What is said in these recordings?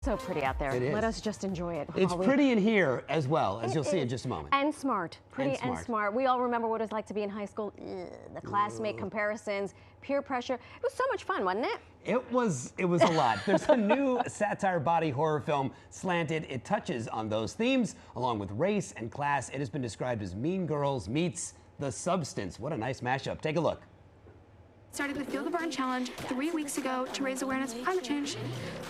So pretty out there. It is. Let us just enjoy it. It's pretty in here as well, as you'll see in just a moment. And smart. Pretty and smart. We all remember what it was like to be in high school. The classmate comparisons, peer pressure. It was so much fun, wasn't it? It was a lot. There's a new satire body horror film, Slanted. It touches on those themes, along with race and class. It has been described as Mean Girls meets The Substance. What a nice mashup. Take a look. Started the Feel the Burn Challenge 3 weeks ago to raise awareness of climate change,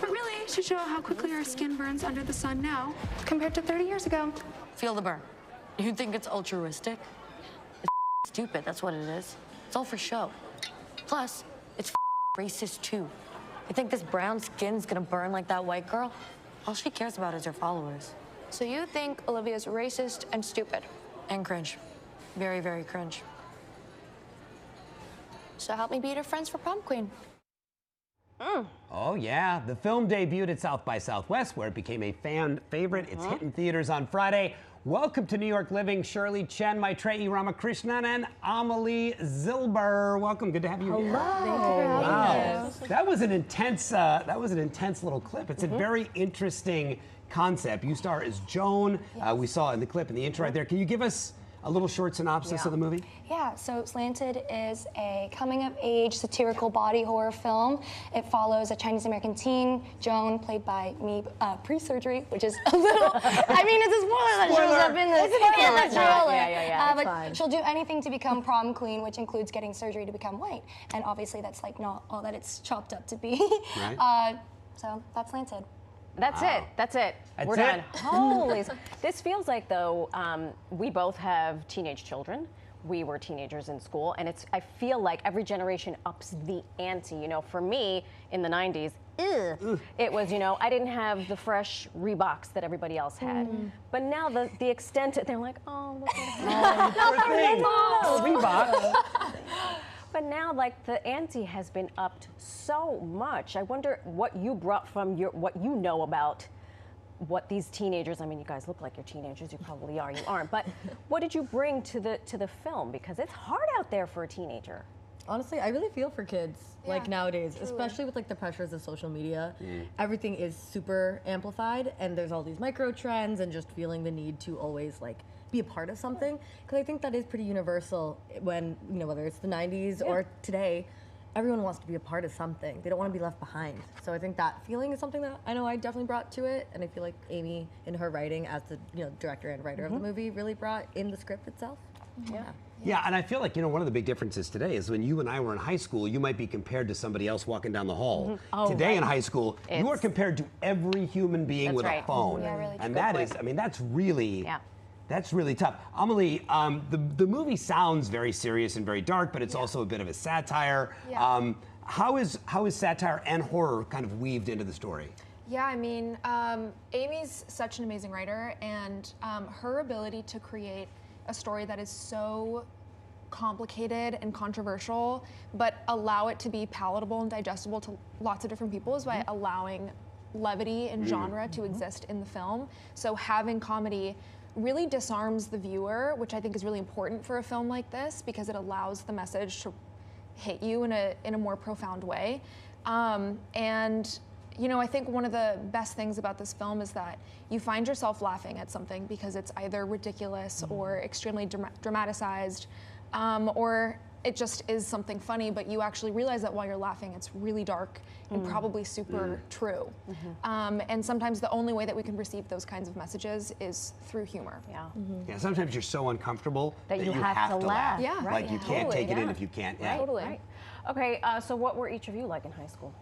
but really to show how quickly our skin burns under the sun now compared to 30 years ago. Feel the burn. You think it's altruistic? It's stupid, that's what it is. It's all for show. Plus, it's racist too. You think this brown skin's gonna burn like that white girl? All she cares about is her followers. So you think Olivia's racist and stupid? And cringe. Very, very cringe. So help me beat her friends for prom queen. Oh yeah, the film debuted at South by Southwest, where it became a fan favorite. It's hitting theaters on Friday. Welcome to New York Living, Shirley Chen, Maitreyi Ramakrishnan, and Amelie Zilber. Welcome, good to have you here. Wow, that was an intense little clip. It's a very interesting concept. You star as Joan. We saw in the clip in the intro right there. Can you give us a little short synopsis of the movie? Yeah, so Slanted is a coming-of-age satirical body horror film. It follows a Chinese-American teen, Joan, played by me, pre-surgery, which is a little, I mean, it's a spoiler that shows up in the trailer. Yeah, but she'll do anything to become prom queen, which includes getting surgery to become white. And obviously that's like not all that it's chopped up to be. Right. So that's Slanted. That's it. That's it. We're done. Holy. This feels like, though, we both have teenage children. We were teenagers in school, and I feel like every generation ups the ante. You know, for me in the 90s, it was, I didn't have the fresh Reeboks that everybody else had. But now the extent, they're like, oh, look at that. Reebok. But now, like, the ante has been upped so much. I wonder what you brought from what you know about what these teenagers, I mean, you guys look like you're teenagers, you probably are, you aren't, but what did you bring to the film? Because it's hard out there for a teenager. Honestly, I really feel for kids like nowadays, especially with like the pressures of social media. Everything is super amplified, and there's all these micro trends and just feeling the need to always like be a part of something, because I think that is pretty universal when, whether it's the 90s or today, everyone wants to be a part of something. They don't want to be left behind. So I think that feeling is something that I know I definitely brought to it, and I feel like Amy, in her writing as the director and writer of the movie, really brought in the script itself. Yeah, and I feel like, one of the big differences today is when you and I were in high school, you might be compared to somebody else walking down the hall. Today in high school, you are compared to every human being with a phone. Yeah, really and that is, I mean, that's really tough. Amelie, the movie sounds very serious and very dark, but it's also a bit of a satire. How is satire and horror kind of weaved into the story? Yeah, I mean, Amy's such an amazing writer, and her ability to create a story that is so complicated and controversial, but allow it to be palatable and digestible to lots of different people is by allowing levity and genre to exist in the film. So having comedy really disarms the viewer, which I think is really important for a film like this, because it allows the message to hit you in a more profound way. I think one of the best things about this film is that you find yourself laughing at something because it's either ridiculous or extremely dramatized, or it just is something funny, but you actually realize that while you're laughing, it's really dark and probably super true. And sometimes the only way that we can receive those kinds of messages is through humor. Yeah, sometimes you're so uncomfortable that you have to laugh. Yeah, like you can't take it in if you can't. Yeah. Totally. Right. Okay, so what were each of you like in high school?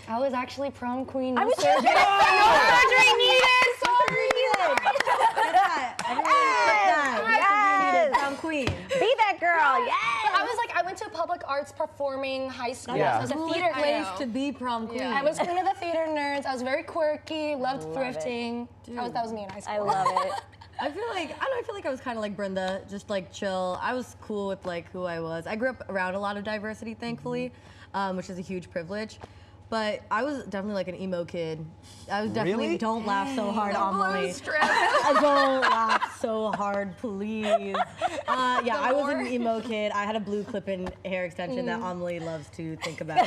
I was actually prom queen. I was surgery. No surgery needed. Prom queen. Be that girl. Yes. I went to a public arts performing high school. Yeah. I was a theater place to be prom queen. I was queen of the theater nerds. I was very quirky, loved thrifting. That was me in high school. I love it. I feel like I was kind of like Brenda, just like chill. I was cool with like who I was. I grew up around a lot of diversity, thankfully, which is a huge privilege. But I was definitely like an emo kid. I was definitely Really? don't laugh so hard, Amelie. Stress. Don't laugh so hard, please. Yeah, I was an emo kid. I had a blue clip-in hair extension that Amelie loves to think about.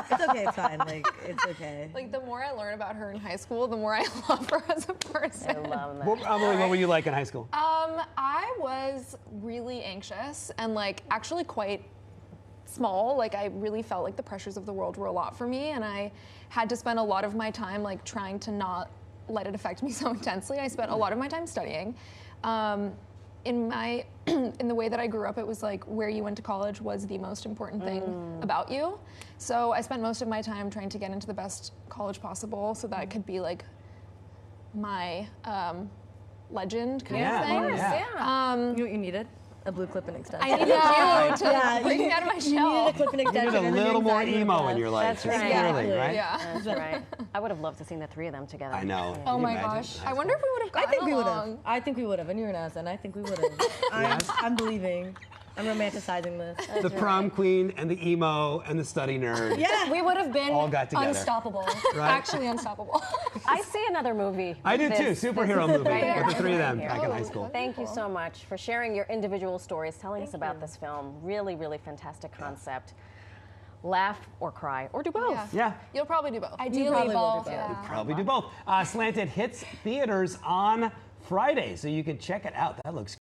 It's okay, it's fine. Like, it's okay. Like, the more I learn about her in high school, the more I love her as a person. I love that. Amelie, what were you like in high school? I was really anxious and like actually quite small. Like I really felt like the pressures of the world were a lot for me, and I had to spend a lot of my time like trying to not let it affect me so intensely. I spent a lot of my time studying. In the way that I grew up, it was like where you went to college was the most important thing about you. So I spent most of my time trying to get into the best college possible, so that could be like my legend kind of thing. Of course, yeah. You know what you needed? A blue clip-in extension. I needed you to bring me out of my You shell. needed a clip-in You extension. needed a and then little more anxiety emo would in your life. That's right. Clearly, right? Yeah. That's right. I would have loved to see the three of them together. I know. Oh Can you my imagine? gosh. I wonder if we would have gotten I think we would have. along. I think we would have. And you're an ass, and I think we would have. I'm believing. I'm romanticizing this. The prom queen and the emo and the study nerd. Yeah. We would have been All got together. unstoppable. Right? Actually unstoppable. I see another movie. I do with too. this- Superhero this movie right with the three of here. them back in high school. Thank you so much for sharing your individual stories, telling us about this film. Really, really fantastic concept. Laugh or cry or do both. Yeah. You'll probably do both. Ideally probably will do both. both. Yeah. Probably do both. Slanted hits theaters on Friday, so you can check it out. That looks